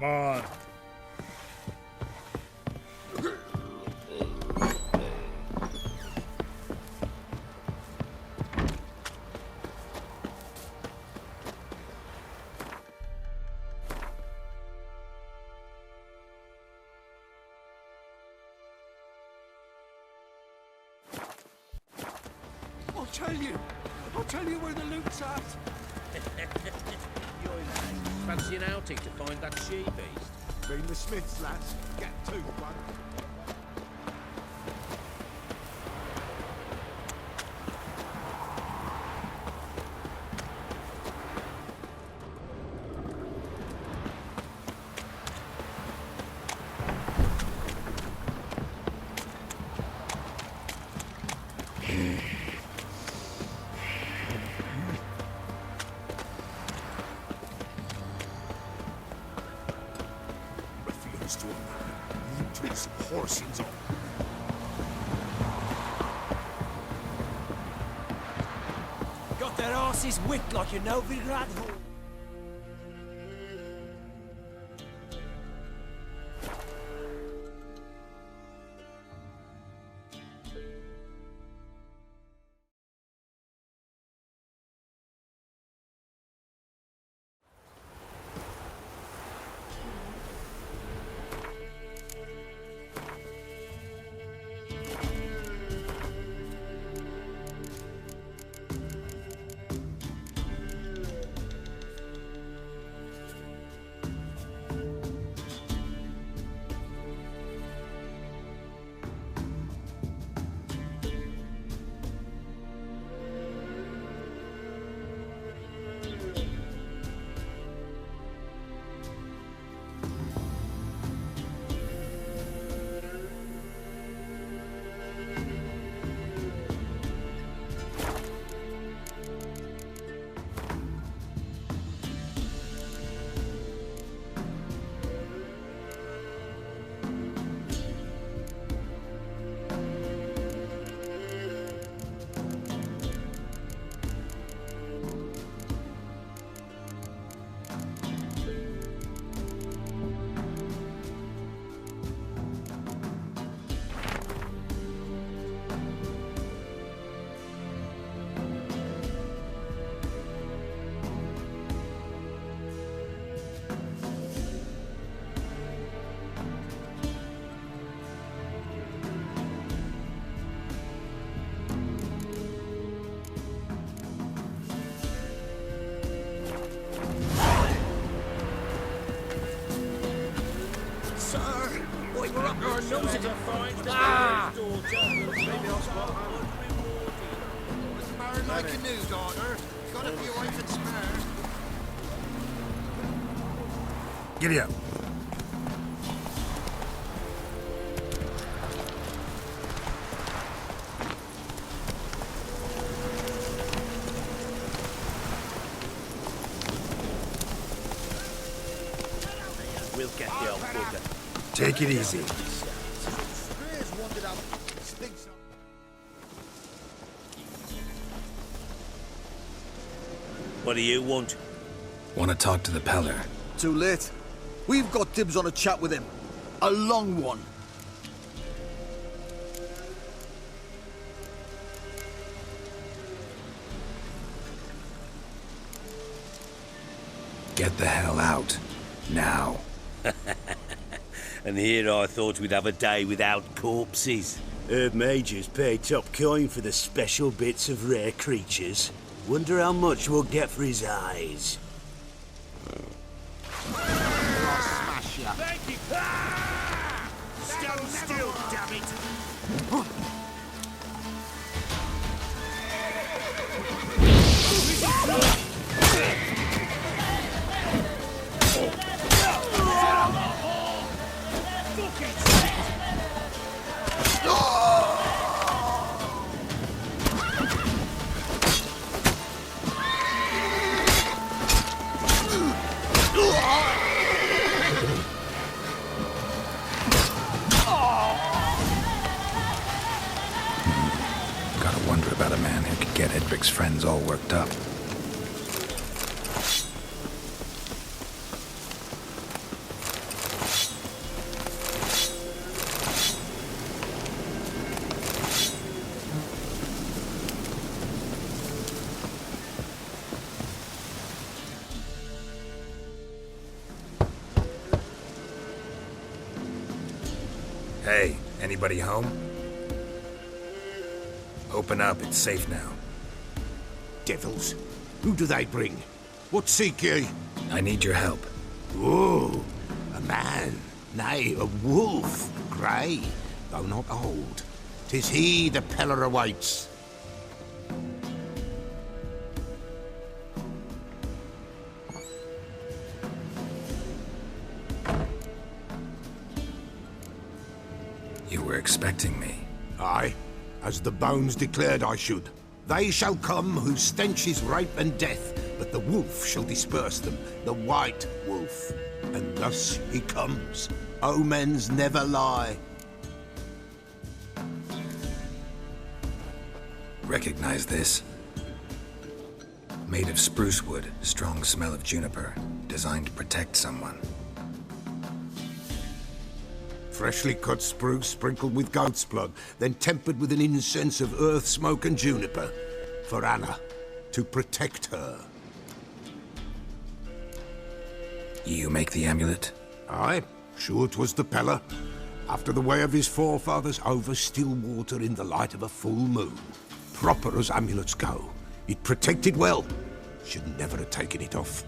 Come on. I'll tell you where the loot's at. Fancy an outing to find that she-beast? Bring the Smiths, lads. Get to one. To a man, you twist horsings on. Got their asses whipped like a Novigrad hole. Like a new daughter. Got a few wife and spare. Giddy up. We'll get the old bugger. Take it easy. What do you want? Want to talk to the Peller. Too late. We've got dibs on a chat with him. A long one. Get the hell out. Now. And here I thought we'd have a day without corpses. Herb Majors pay top coin for the special bits of rare creatures. Wonder how much we'll get for his eyes. I'll smash ya. Thank you! Ah! Stand still, damn it! Gotta wonder about a man who could get Edric's friends all worked up. Hey, anybody home? Open up, it's safe now. Devils. Who do they bring? What seek ye? I need your help. Oh, a man. Nay, a wolf. Grey, though not old. 'Tis he the Peller awaits. You were expecting me. Aye, as the bones declared I should. They shall come whose stench is rape and death, but the wolf shall disperse them, the white wolf. And thus he comes. Omens never lie. Recognize this? Made of spruce wood, strong smell of juniper, designed to protect someone. Freshly cut spruce sprinkled with goat's blood, then tempered with an incense of earth, smoke and juniper. For Anna, to protect her. You make the amulet? Aye, sure 'twas the Peller. After the way of his forefathers, over still water in the light of a full moon. Proper as amulets go. It protected well. Should never have taken it off.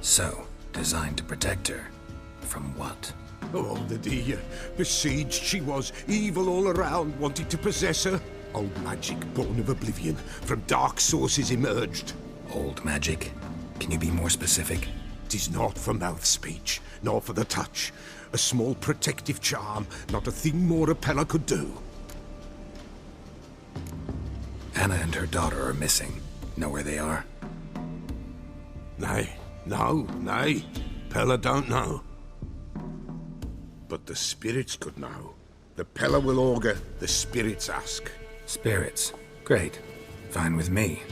So, designed to protect her. From what? Oh, the besieged she was, evil all around, wanted to possess her. Old magic, born of oblivion, from dark sources emerged. Old magic? Can you be more specific? 'Tis not for mouth speech, nor for the touch. A small protective charm, not a thing more a Peller could do. Anna and her daughter are missing. Know where they are? Nay, Peller don't know. But the spirits could know. The Peller will augur, the spirits ask. Spirits. Great. Fine with me.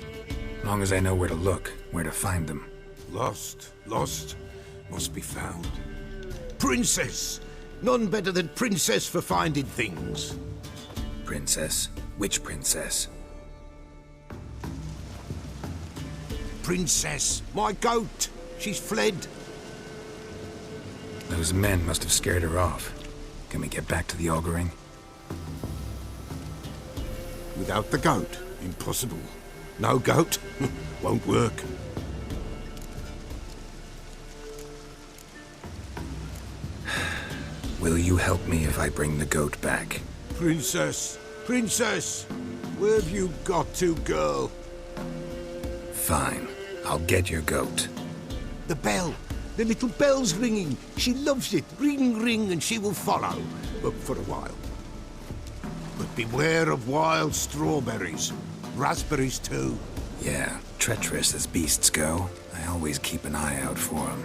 Long as I know where to look, where to find them. Lost, must be found. Princess! None better than Princess for finding things. Princess? Which princess? Princess, my goat! She's fled. Those men must have scared her off. Can we get back to the auguring? Without the goat, impossible. No goat, won't work. Will you help me if I bring the goat back? Princess, where have you got to, girl? Fine. I'll get your goat. The bell. The little bell's ringing. She loves it. Ring, ring, and she will follow. But for a while. But beware of wild strawberries. Raspberries, too. Yeah, treacherous as beasts go. I always keep an eye out for them.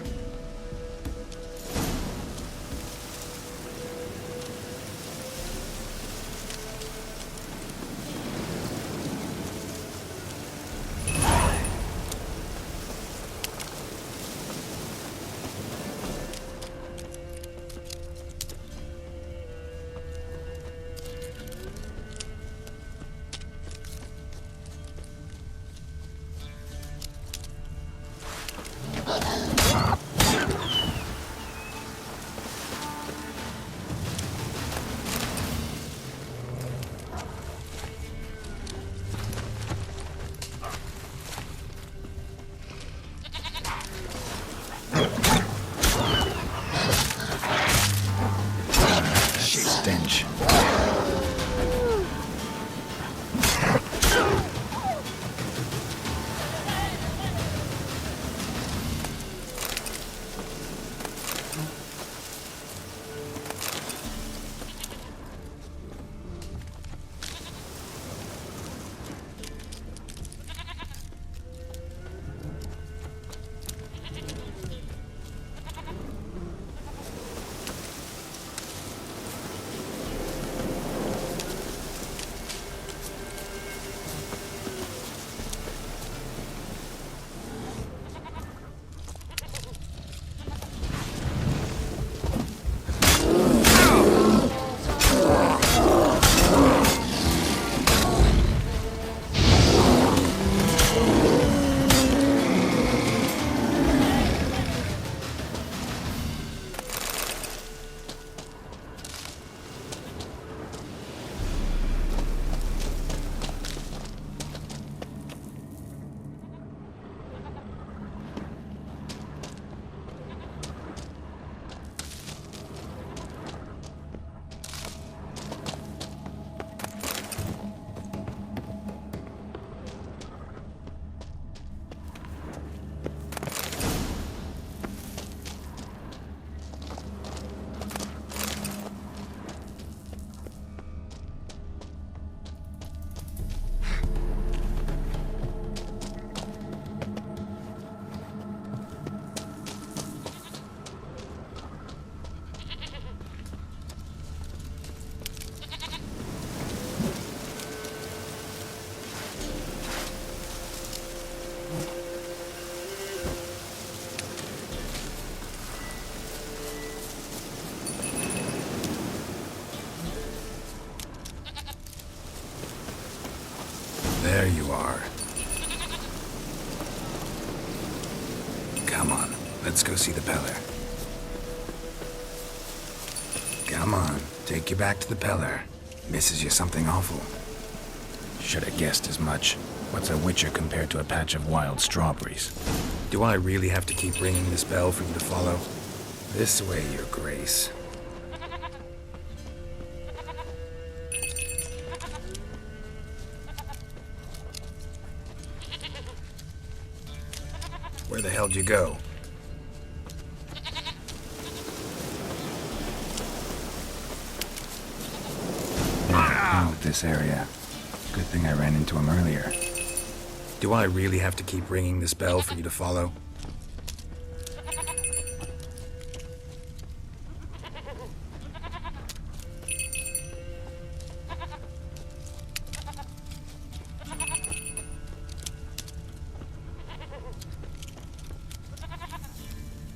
There you are. Come on, let's go see the Peller. Come on, take you back to the Peller. Misses you something awful. Should have guessed as much. What's a witcher compared to a patch of wild strawberries? Do I really have to keep ringing this bell for you to follow? This way, Your Grace. Where the hell'd you go? Out this area. Good thing I ran into him earlier. Do I really have to keep ringing this bell for you to follow?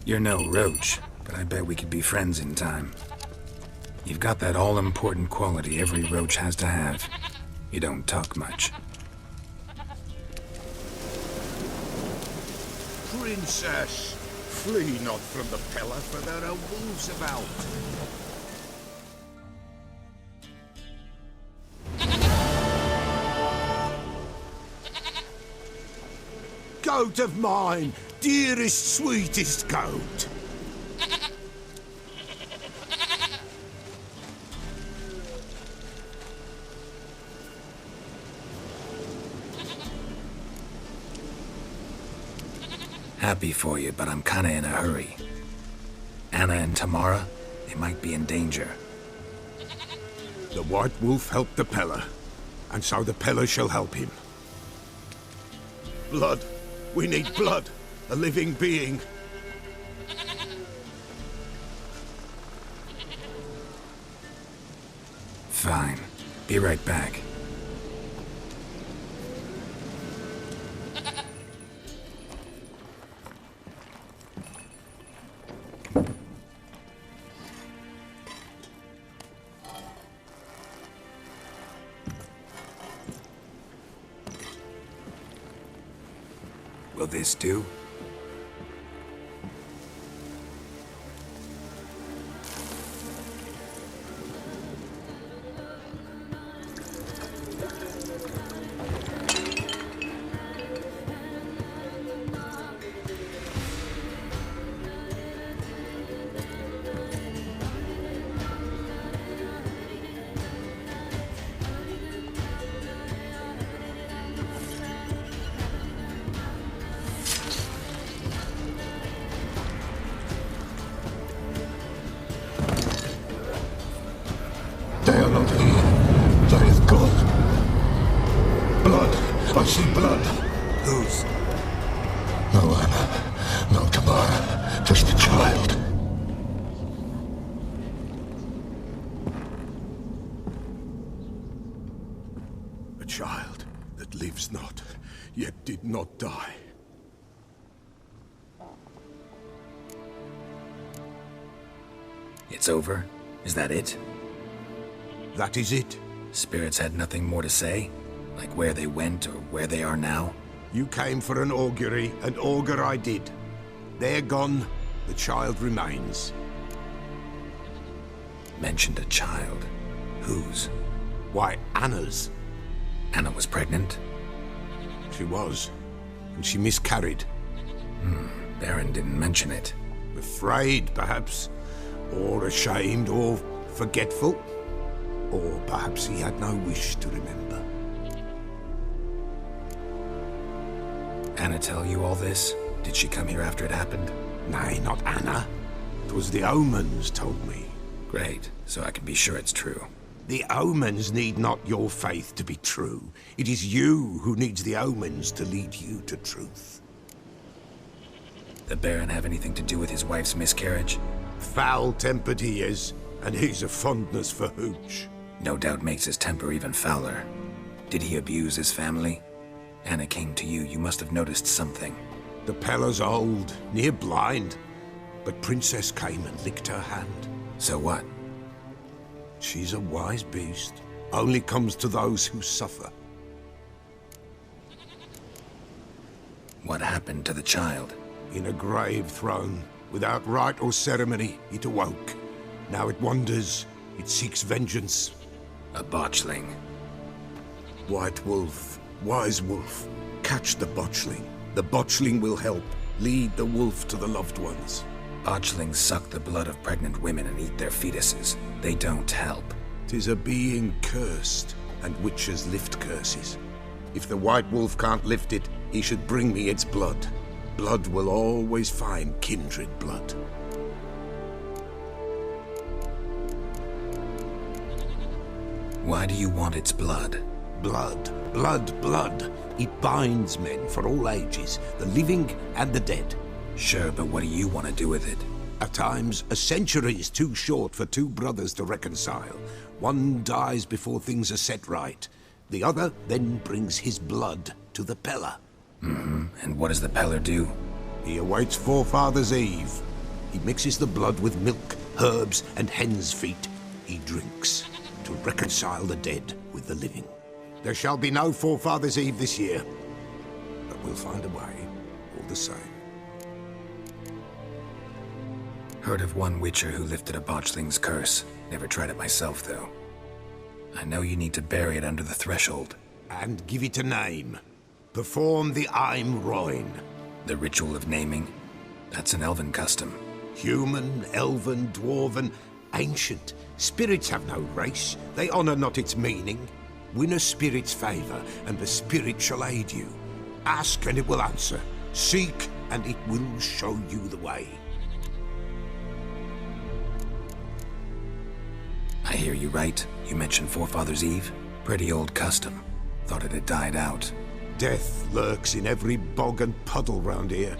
You're no roach, but I bet we could be friends in time. You've got that all-important quality every roach has to have. You don't talk much. Princess, flee not from the Peller, for there are wolves about. Goat of mine, dearest, sweetest goat. Happy for you, but I'm kinda in a hurry. Anna and Tamara, they might be in danger. The White Wolf helped the Peller, and so the Peller shall help him. Blood. We need blood. A living being. Fine. Be right back. Will this do? They are not here. There is God. Blood. I see blood. Whose? No Anna. No Tamara. Just the child. A child that lives not, yet did not die. It's over? Is that it? That is it. Spirits had nothing more to say? Like where they went or where they are now? You came for an augury, and augur I did. They're gone, the child remains. Mentioned a child. Whose? Why, Anna's. Anna was pregnant? She was, and she miscarried. Baron didn't mention it. Afraid, perhaps, or ashamed, or forgetful. Or perhaps he had no wish to remember. Anna tell you all this? Did she come here after it happened? Nay, not Anna. 'Twas the omens told me. Great, so I can be sure it's true. The omens need not your faith to be true. It is you who needs the omens to lead you to truth. The Baron have anything to do with his wife's miscarriage? Foul-tempered he is, and he's a fondness for hooch. No doubt makes his temper even fouler. Did he abuse his family? Anna came to you, you must have noticed something. The Peller's old, near blind, but Princess came and licked her hand. So what? She's a wise beast. Only comes to those who suffer. What happened to the child? In a grave thrown, without rite or ceremony, it awoke. Now it wanders, it seeks vengeance. A botchling. White wolf, wise wolf, catch the botchling. The botchling will help, lead the wolf to the loved ones. Botchlings suck the blood of pregnant women and eat their fetuses. They don't help. 'Tis a being cursed, and witches lift curses. If the white wolf can't lift it, he should bring me its blood. Blood will always find kindred blood. Why do you want its blood? Blood, blood, blood. It binds men for all ages, the living and the dead. Sure, but what do you want to do with it? At times, a century is too short for two brothers to reconcile. One dies before things are set right. The other then brings his blood to the Peller. And what does the Peller do? He awaits Forefather's Eve. He mixes the blood with milk, herbs, and hen's feet. He drinks to reconcile the dead with the living. There shall be no Forefather's Eve this year, but we'll find a way, all the same. Heard of one witcher who lifted a botchling's curse. Never tried it myself, though. I know you need to bury it under the threshold. And give it a name. Perform the Aim Roin. The ritual of naming? That's an elven custom. Human, elven, dwarven, ancient. Spirits have no race. They honor not its meaning. Win a spirit's favor, and the spirit shall aid you. Ask, and it will answer. Seek, and it will show you the way. I hear you right. You mentioned Forefather's Eve? Pretty old custom. Thought it had died out. Death lurks in every bog and puddle round here.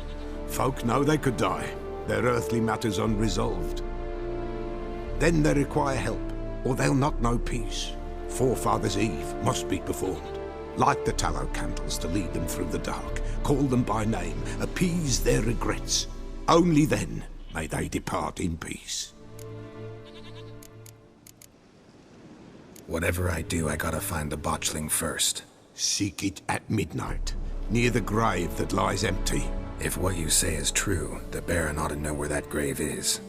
Folk know they could die, their earthly matters unresolved. Then they require help, or they'll not know peace. Forefather's Eve must be performed. Light the tallow candles to lead them through the dark. Call them by name, appease their regrets. Only then may they depart in peace. Whatever I do, I gotta find the botchling first. Seek it at midnight, near the grave that lies empty. If what you say is true, the Baron ought to know where that grave is.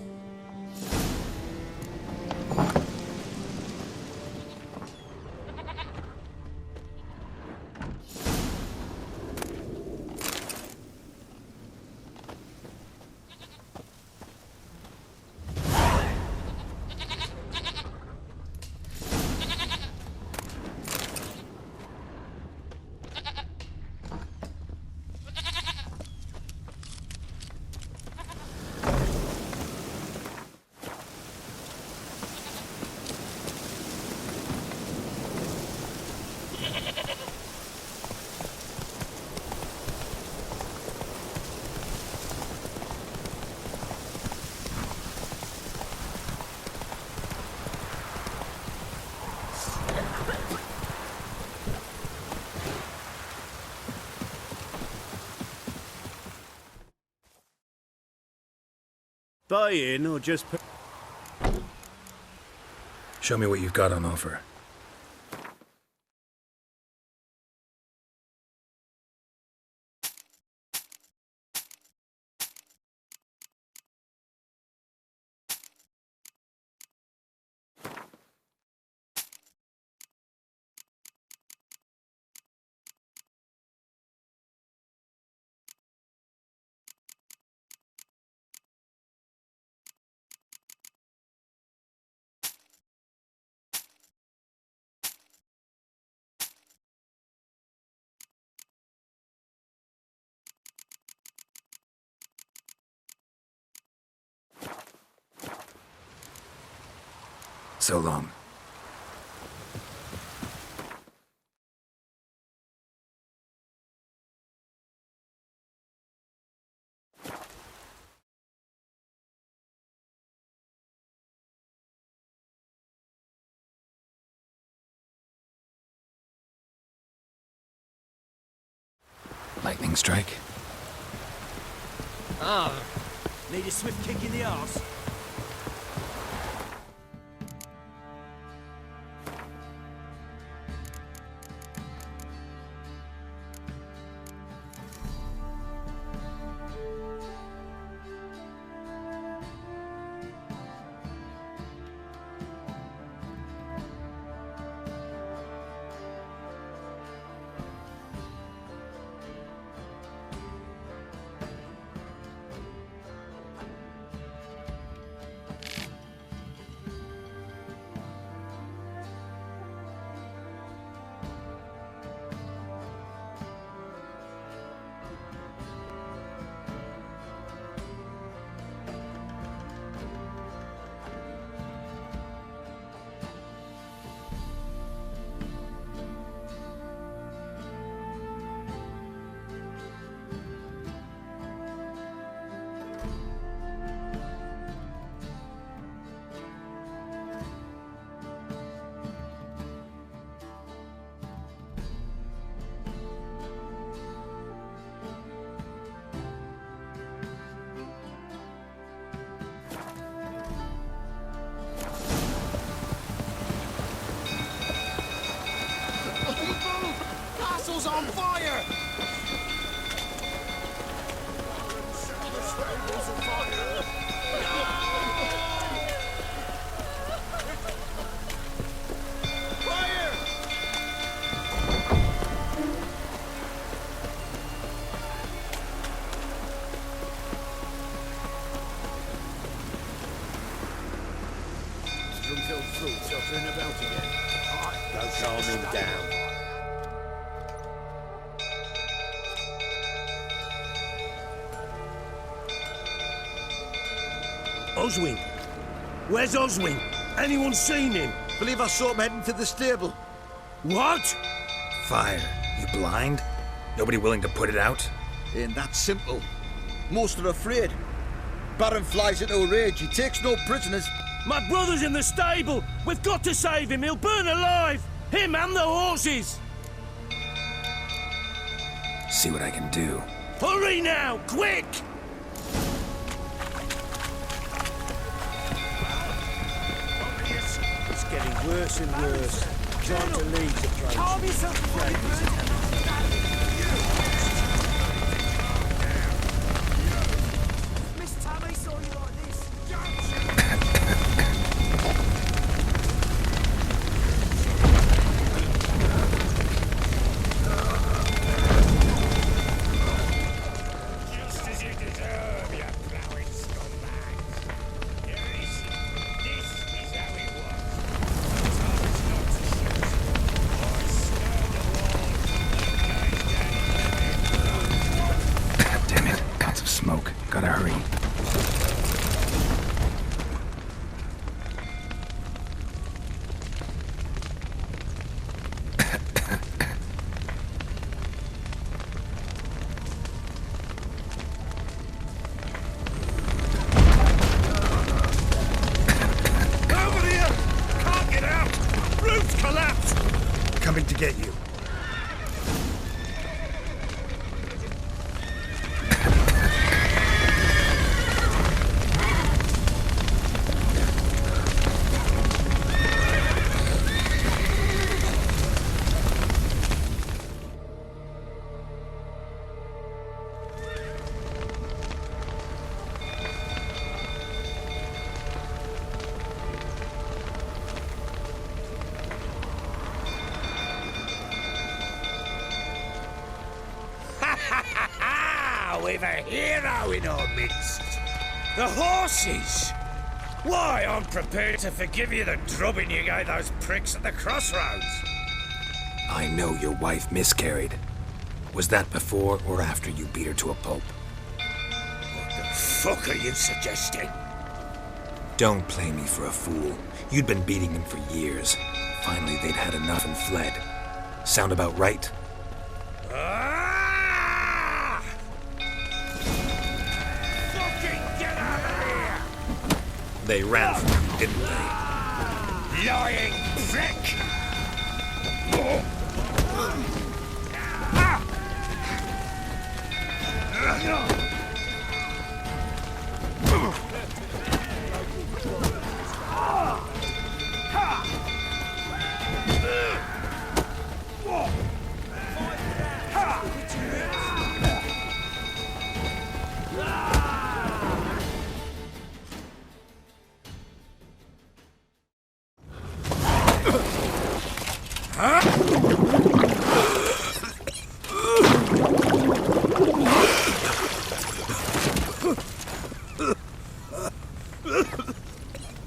Buy in or just... Show me what you've got on offer. So long. Lightning strike? Ah, need a swift kick in the arse. on fire! Don't calm him down. Oswin? Where's Oswin? Anyone seen him? Believe I saw him heading to the stable. What? Fire. You blind? Nobody willing to put it out? Ain't that simple. Most are afraid. Baron flies into a rage. He takes no prisoners. My brother's in the stable! We've got to save him! He'll burn alive! Him and the horses! See what I can do. Hurry now! Quick! It's getting worse and worse. Time to leave the place. Calm yourself! Miss Tammy saw you like this. Just as you deserve, you plowing scumbags. This is how it was. Told us not to shoot. Or stir the wall from the guys down. Damn it. Lots of smoke. Gotta hurry. Over here! Can't get out! Roof's collapsed! Coming to get you. We've a hero in our midst. The horses! Why, I'm prepared to forgive you the drubbing you gave those pricks at the crossroads. I know your wife miscarried. Was that before or after you beat her to a pulp? What the fuck are you suggesting? Don't play me for a fool. You'd been beating them for years. Finally, they'd had enough and fled. Sound about right? Ah! Fucking get out of here! They ran from you, didn't they? Lying prick!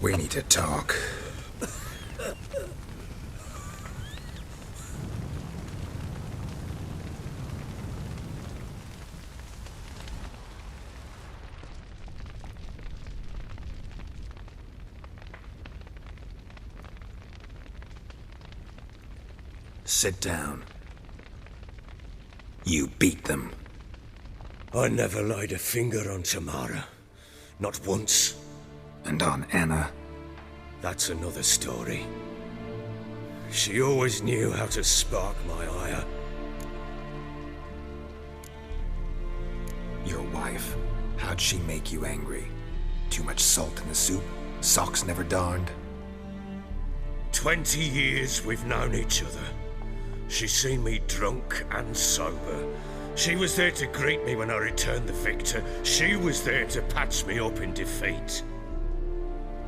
We need to talk. Sit down. You beat them. I never laid a finger on Tamara. Not once. And on Anna. That's another story. She always knew how to spark my ire. Your wife. How'd she make you angry? Too much salt in the soup? Socks never darned? 20 years we've known each other. She's seen me drunk and sober. She was there to greet me when I returned the victor. She was there to patch me up in defeat.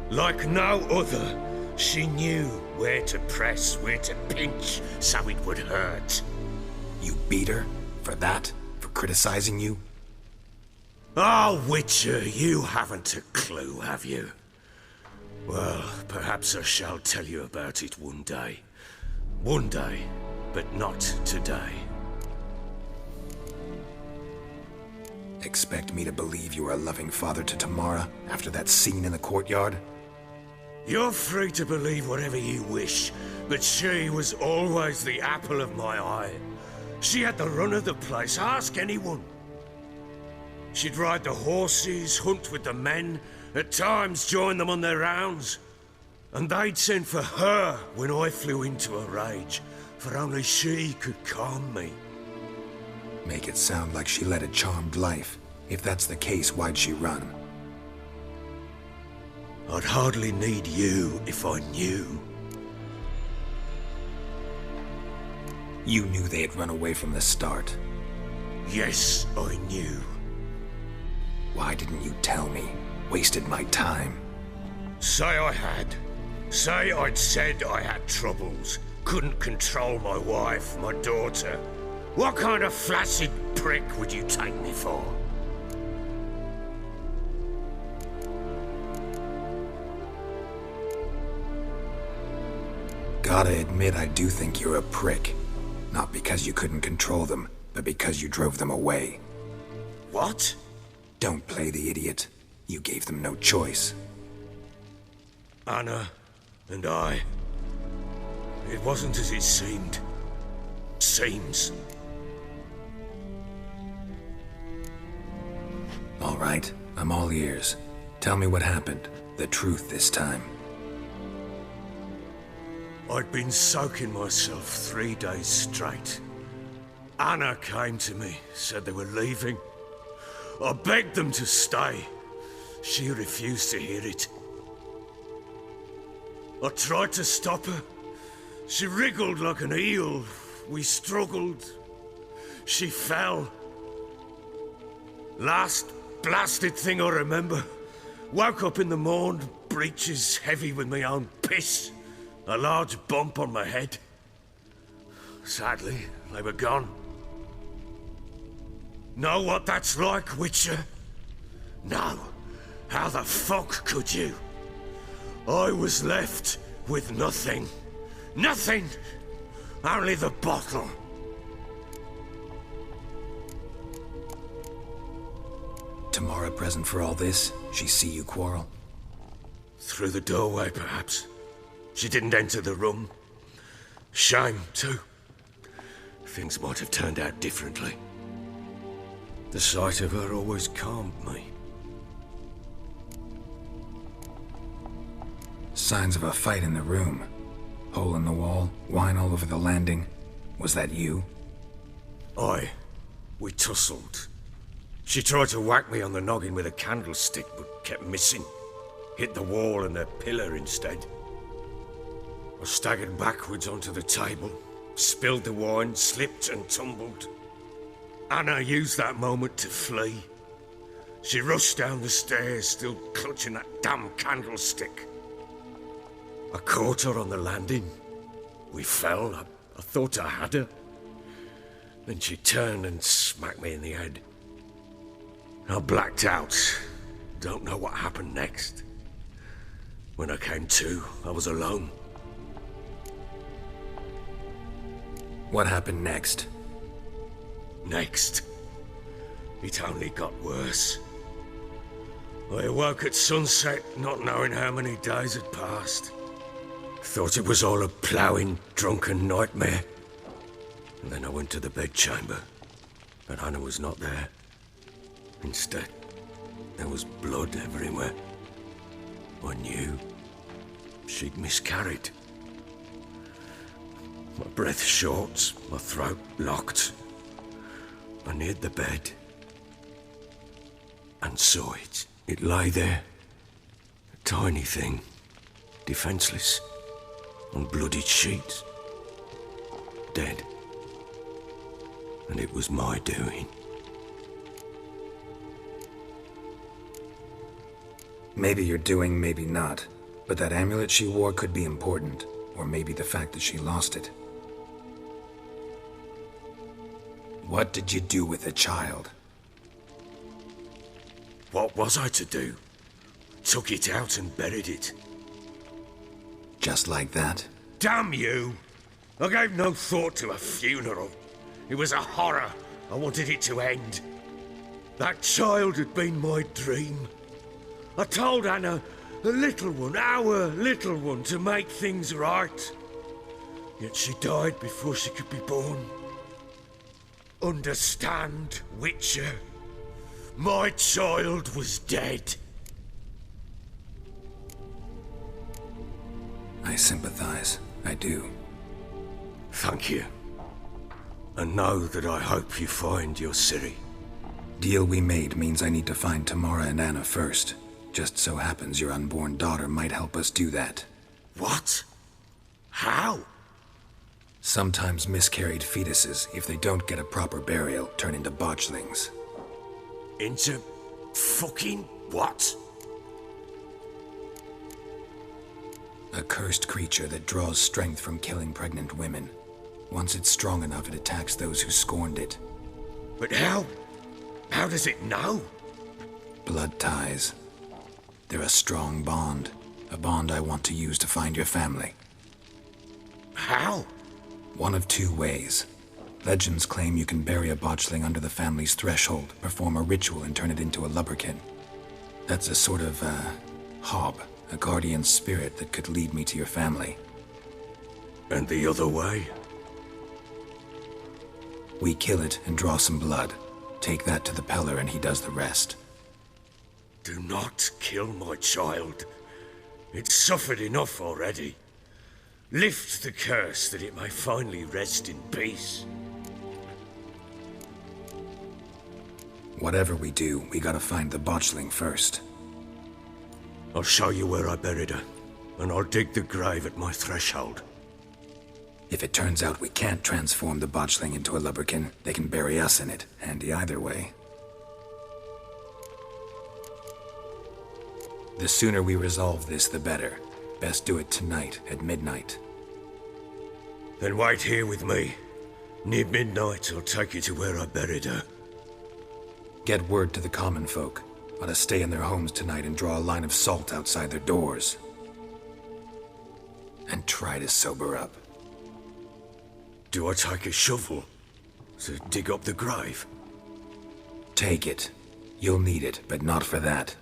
Like no other, she knew where to press, where to pinch, so it would hurt. You beat her? For that? For criticizing you? Oh, Witcher, you haven't a clue, have you? Well, perhaps I shall tell you about it one day. One day, but not today. Expect me to believe you were a loving father to Tamara after that scene in the courtyard? You're free to believe whatever you wish, but she was always the apple of my eye. She had the run of the place, ask anyone. She'd ride the horses, hunt with the men, at times join them on their rounds. And they'd send for her when I flew into a rage, for only she could calm me. Make it sound like she led a charmed life. If that's the case, why'd she run? I'd hardly need you if I knew. You knew they had run away from the start. Yes, I knew. Why didn't you tell me? Wasted my time. Say I had. Say I'd said I had troubles. Couldn't control my wife, my daughter. What kind of flaccid prick would you take me for? Gotta admit, I do think you're a prick. Not because you couldn't control them, but because you drove them away. What? Don't play the idiot. You gave them no choice. Anna and I. It wasn't as it seemed. Seems. All right, I'm all ears. Tell me what happened. The truth this time. I'd been soaking myself 3 days straight. Anna came to me, said they were leaving. I begged them to stay. She refused to hear it. I tried to stop her. She wriggled like an eel. We struggled. She fell. Last blasted thing I remember. Woke up in the morn, breeches heavy with my own piss. A large bump on my head. Sadly, they were gone. Know what that's like, Witcher? No. How the fuck could you? I was left with nothing. Nothing! Only the bottle. Tamara present for all this? She see you quarrel? Through the doorway, perhaps. She didn't enter the room. Shame, too. Things might have turned out differently. The sight of her always calmed me. Signs of a fight in the room. Hole in the wall, wine all over the landing. Was that you? We tussled. She tried to whack me on the noggin with a candlestick, but kept missing. Hit the wall and a pillar instead. I staggered backwards onto the table, spilled the wine, slipped and tumbled. Anna used that moment to flee. She rushed down the stairs, still clutching that damn candlestick. I caught her on the landing. We fell. I thought I had her. Then she turned and smacked me in the head. I blacked out. Don't know what happened next. When I came to, I was alone. What happened next? Next, it only got worse. I awoke at sunset, not knowing how many days had passed. Thought it was all a ploughing, drunken nightmare. And then I went to the bedchamber, and Anna was not there. Instead, there was blood everywhere. I knew she'd miscarried. My breath short, my throat locked. I neared the bed and saw it. It lay there, a tiny thing, defenseless, on bloodied sheets, dead. and it was my doing. Maybe you're doing, maybe not. But that amulet she wore could be important. Or maybe the fact that she lost it. What did you do with the child? What was I to do? Took it out and buried it. Just like that? Damn you! I gave no thought to a funeral. It was a horror. I wanted it to end. That child had been my dream. I told Anna, the little one, our little one, to make things right. Yet she died before she could be born. Understand, Witcher? My child was dead. I sympathize. I do. Thank you. And know that I hope you find your Ciri. Deal we made means I need to find Tamara and Anna first. Just so happens your unborn daughter might help us do that. What? How? Sometimes miscarried fetuses, if they don't get a proper burial, turn into botchlings. Into fucking what? A cursed creature that draws strength from killing pregnant women. Once it's strong enough, it attacks those who scorned it. But how? How does it know? Blood ties. They're a strong bond. A bond I want to use to find your family. How? One of two ways. Legends claim you can bury a botchling under the family's threshold, perform a ritual, and turn it into a lubberkin. That's a sort of, hob, a guardian spirit that could lead me to your family. And the other way? We kill it and draw some blood. Take that to the Peller and he does the rest. Do not kill my child. It's suffered enough already. Lift the curse that it may finally rest in peace. Whatever we do, we gotta find the botchling first. I'll show you where I buried her, and I'll dig the grave at my threshold. If it turns out we can't transform the botchling into a lubberkin, they can bury us in it. Handy either way. The sooner we resolve this, the better. Best do it tonight, at midnight. Then wait here with me. Near midnight, I'll take you to where I buried her. Get word to the common folk. Ought to stay in their homes tonight and draw a line of salt outside their doors. And try to sober up. Do I take a shovel to dig up the grave? Take it. You'll need it, but not for that.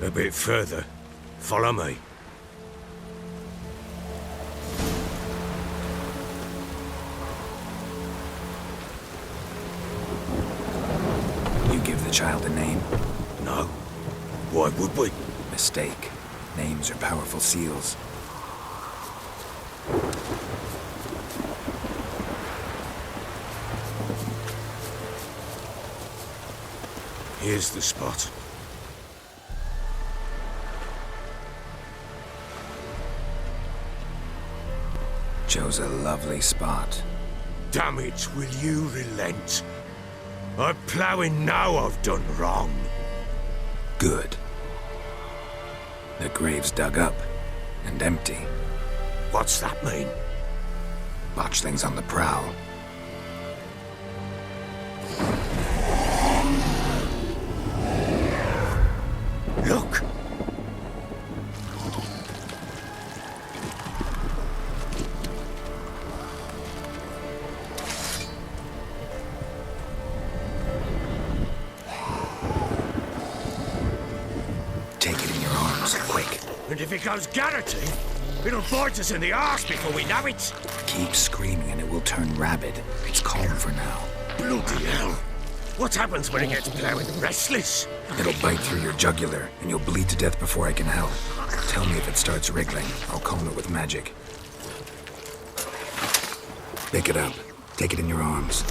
A bit further. Follow me. You give the child a name? No. Why would we? Mistake. Names are powerful seals. Here's the spot. Chose a lovely spot. Damn it, will you relent? I'm ploughing now I've done wrong. Good. The grave's dug up and empty. What's that mean? Botchling's on the prowl. Look! Take it in your arms, quick. And if it goes garroting, it'll bite us in the arse before we know it. Keep screaming and it will turn rabid. It's calm for now. Bloody hell! What happens when it gets plowing restless? It'll bite through your jugular, and you'll bleed to death before I can help. Tell me if it starts wriggling. I'll calm it with magic. Pick it up. Take it in your arms.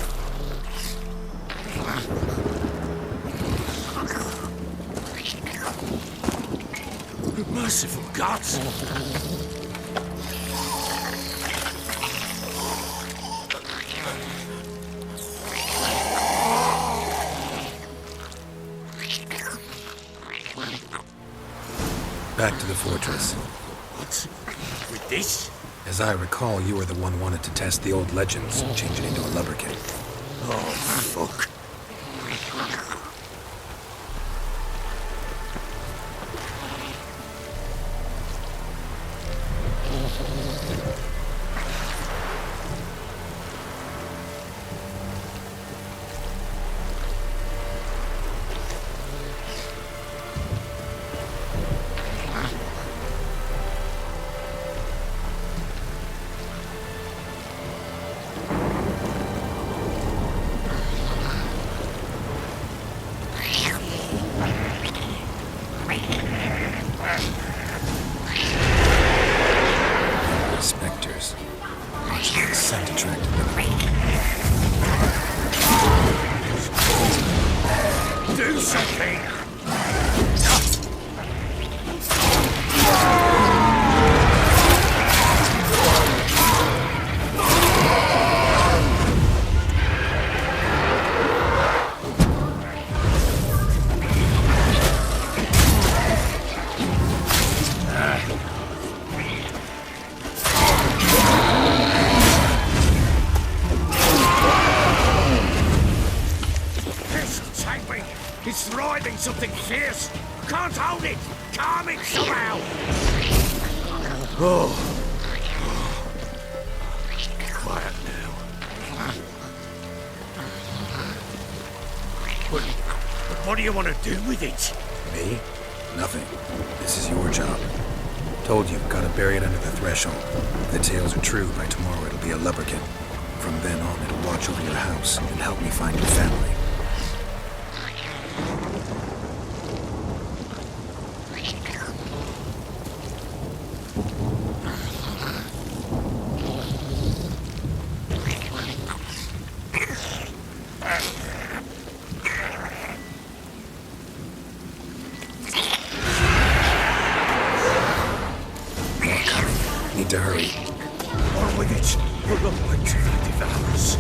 Merciful gods! Back to the fortress. What? With this? As I recall, you were the one wanted to test the old legends, change it into a lubricant. Oh, fuck. Spectres. Botchling scent attracted them. Do something! It's writhing something fierce. Can't hold it. Calm it somehow. Oh. Quiet now. But what do you want to do with it? Me? Nothing. This is your job. Told you, gotta bury it under the threshold. If the tales are true, by tomorrow it'll be a lubricant. From then on, it'll watch over your house and help me find your family. Need to hurry. On with it. We're not like to devours.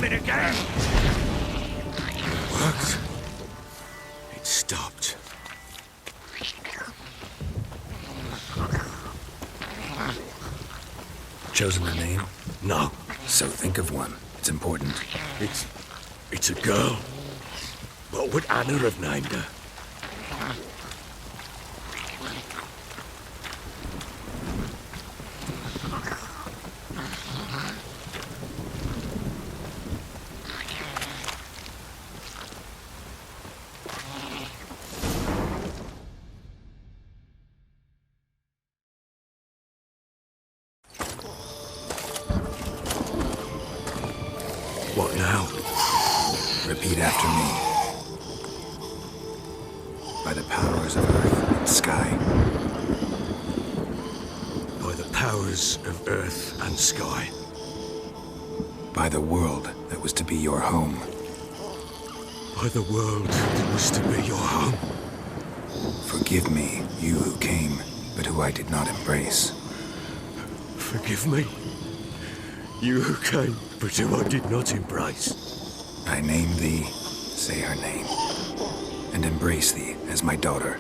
Again. Worked. It stopped. Chosen a name? No. So think of one. It's important. It's a girl. What would Anna have named her? What now? Repeat after me. By the powers of earth and sky. By the powers of earth and sky. By the world that was to be your home. By the world that was to be your home. Forgive me, you who came, but who I did not embrace. Forgive me. You who came, but who I did not embrace. I name thee, say her name, and embrace thee as my daughter.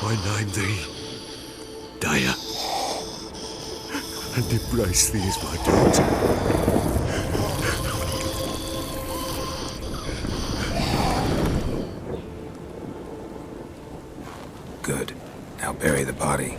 I name thee, Daya, and embrace thee as my daughter. Good. Now bury the body.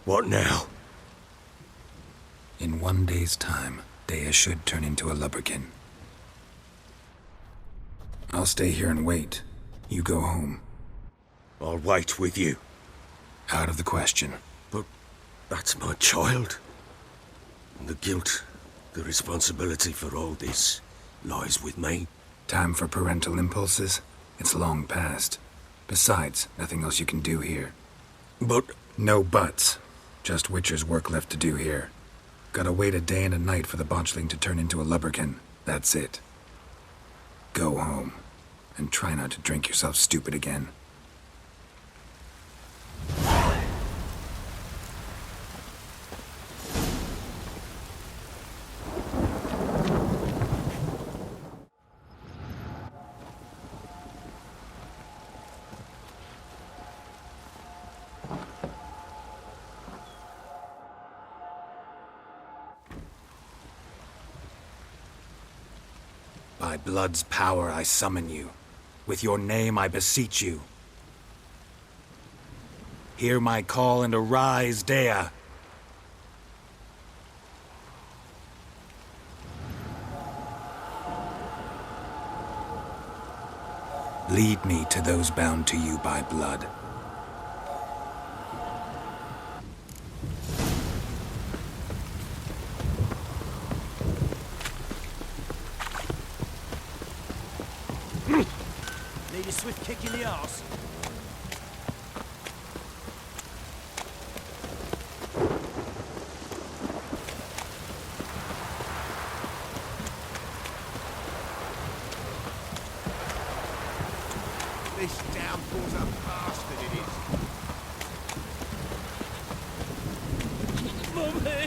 What now? In 1 day's time, Dea should turn into a lubberkin. I'll stay here and wait. You go home. I'll wait with you. Out of the question. But that's my child. And the guilt, the responsibility for all this lies with me. Time for parental impulses? It's long past. Besides, nothing else you can do here. But No buts. Just Witcher's work left to do here. Gotta wait a day and a night for the Botchling to turn into a lubberkin. That's it. Go home. And try not to drink yourself stupid again. By blood's power I summon you. With your name I beseech you. Hear my call and arise, Dea. Lead me to those bound to you by blood. Need a swift kick in the arse. This downpour's a bastard, it is. Mummy!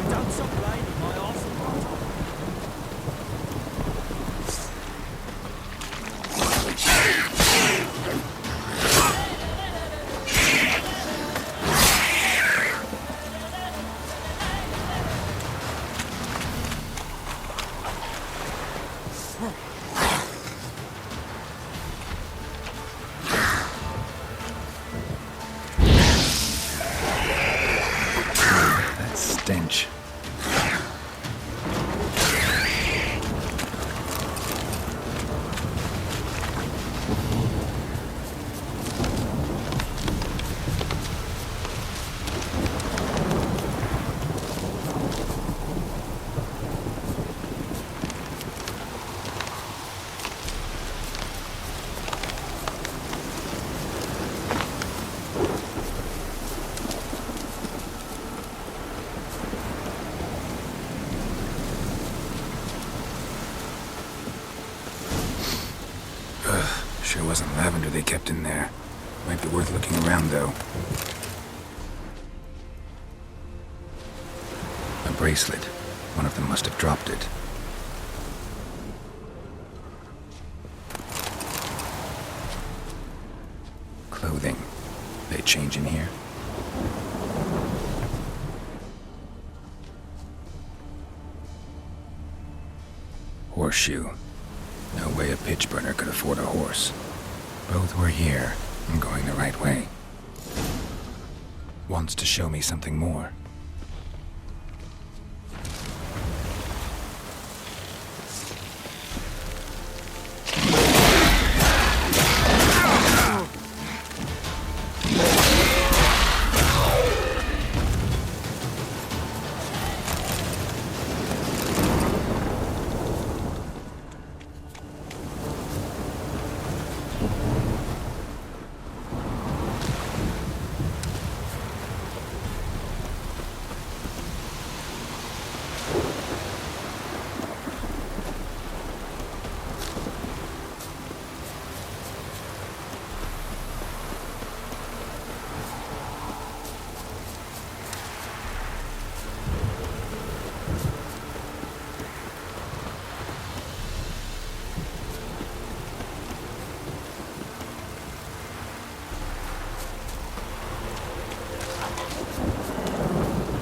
Don't stop blaming my arsehole. That stench. Sure wasn't lavender they kept in there. Might be worth looking around, though. A bracelet. One of them must have dropped it. Clothing. They change in here? Horseshoe. No way a pitch burner could afford a horse. Both were here. I'm going the right way. wants to show me something more.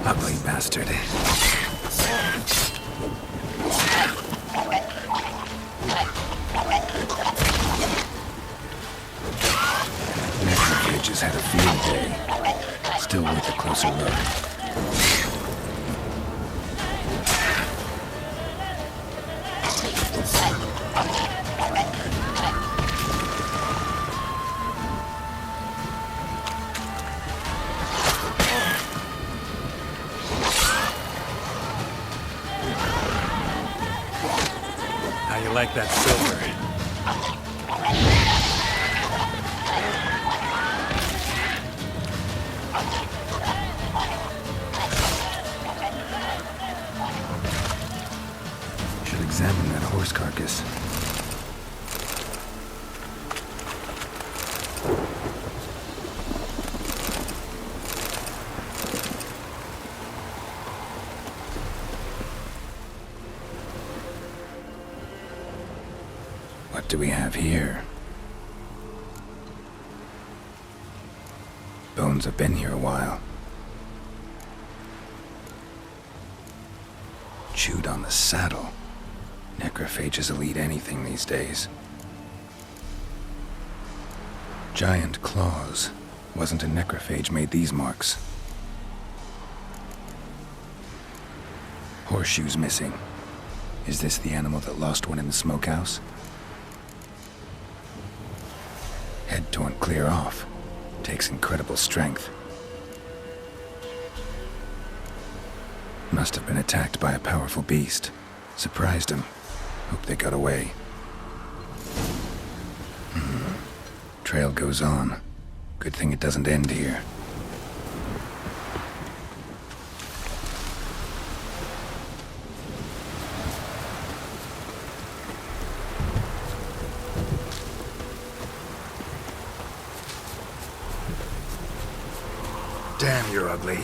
Ugly bastard. Necrophages has had a field day. Still worth a closer look. How you like that silver? Should examine that horse carcass. What do we have here? Bones have been here a while. Chewed on the saddle. Necrophages will eat anything these days. Giant claws. Wasn't a necrophage made these marks. Horseshoes missing. Is this the animal that lost one in the smokehouse? Head torn clear off. Takes incredible strength. Must have been attacked by a powerful beast. Surprised him. Hope they got away. Trail goes on. Good thing it doesn't end here. Damn, you're ugly.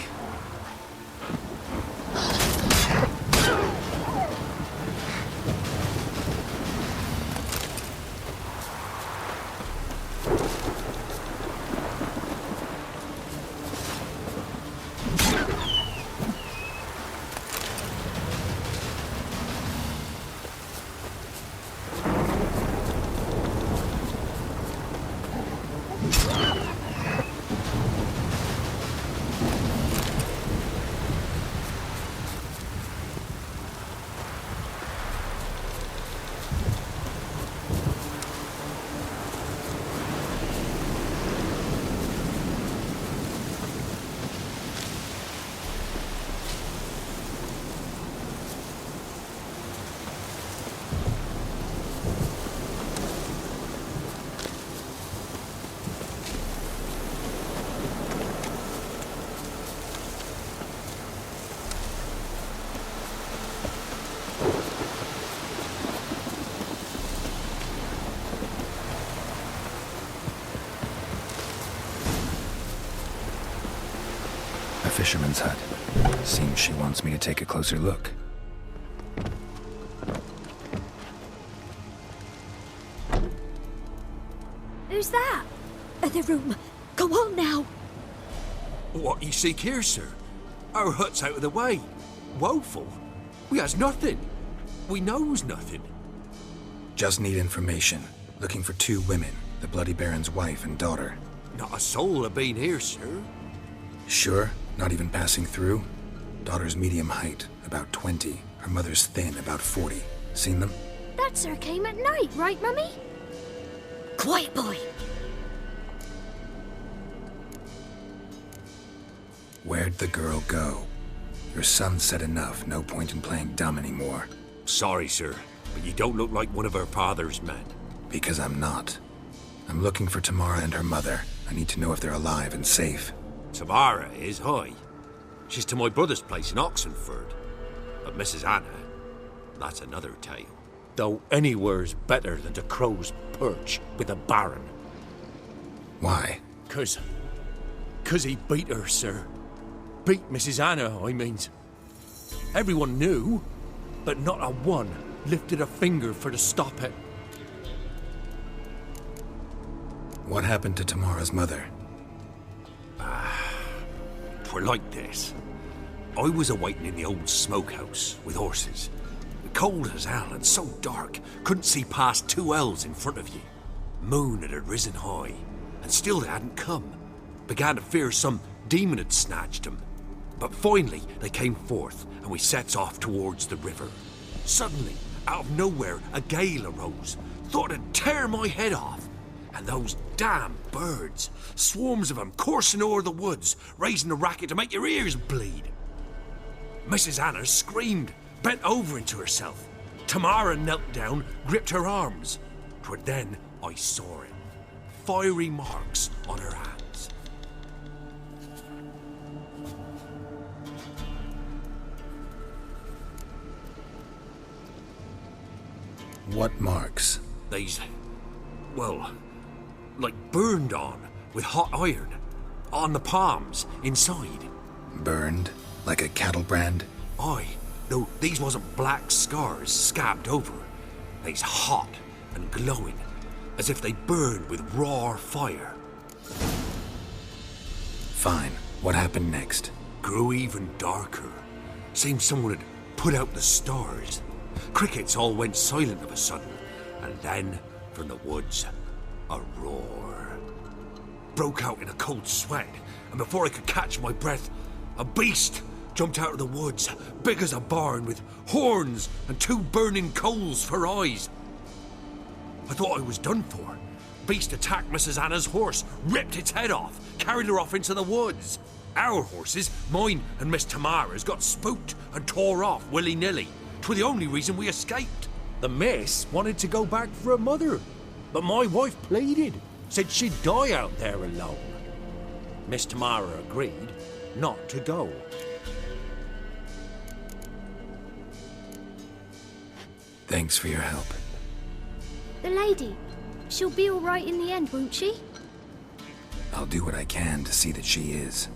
Fisherman's hut. Seems she wants me to take a closer look. Who's that? Other room. Go on now. What you seek here, sir? Our hut's out of the way. Woeful. We has nothing. We knows nothing. Just need information. Looking for 2 women. The Bloody Baron's wife and daughter. Not a soul have been here, sir. Sure? Not even passing through? Daughter's medium height, about 20. Her mother's thin, about 40. Seen them? That sir came at night, right, Mummy? Quiet, boy. Where'd the girl go? Your son said enough. No point in playing dumb anymore. Sorry, sir, but you don't look like one of her father's men. Because I'm not. I'm looking for Tamara and her mother. I need to know if they're alive and safe. Tamara is, aye. She's to my brother's place in Oxenford. But Mrs. Anna, that's another tale. Though anywhere's better than the Crow's Perch with a baron. Why? 'Cause he beat her, sir. Beat Mrs. Anna, I means. Everyone knew, but not a one lifted a finger for to stop it. What happened to Tamara's mother? 'Twere like this. I was awaiting in the old smokehouse with horses. Cold as hell and so dark, couldn't see past 2 ells in front of you. Moon had risen high, and still they hadn't come. Began to fear some demon had snatched them. But finally they came forth, and we sets off towards the river. Suddenly, out of nowhere, a gale arose. Thought it'd tear my head off. And those damn birds, swarms of them coursing o'er the woods, raising a racket to make your ears bleed. Mrs. Anna screamed, bent over into herself. Tamara knelt down, gripped her arms. 'Twere then I saw it. Fiery marks on her hands. What marks? They's, well, like burned on with hot iron. On the palms, inside. Burned? Like a cattle brand? Aye, though these wasn't black scars scabbed over. They's hot and glowing, as if they burned with raw fire. Fine. What happened next? Grew even darker. Seemed someone had put out the stars. Crickets all went silent of a sudden, and then, from the woods, a roar. Broke out in a cold sweat, and before I could catch my breath, a beast jumped out of the woods, big as a barn, with horns and 2 burning coals for eyes. I thought I was done for. Beast attacked Mrs. Anna's horse, ripped its head off, carried her off into the woods. Our horses, mine and Miss Tamara's, got spooked and tore off willy-nilly. 'Twere the only reason we escaped. The miss wanted to go back for her mother, but my wife pleaded, said she'd die out there alone. Miss Tamara agreed not to go. Thanks for your help. The lady. She'll be all right in the end, won't she? I'll do what I can to see that she is.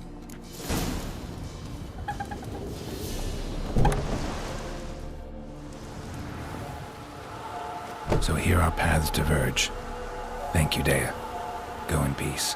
So here our paths diverge. Thank you, Dea. Go in peace.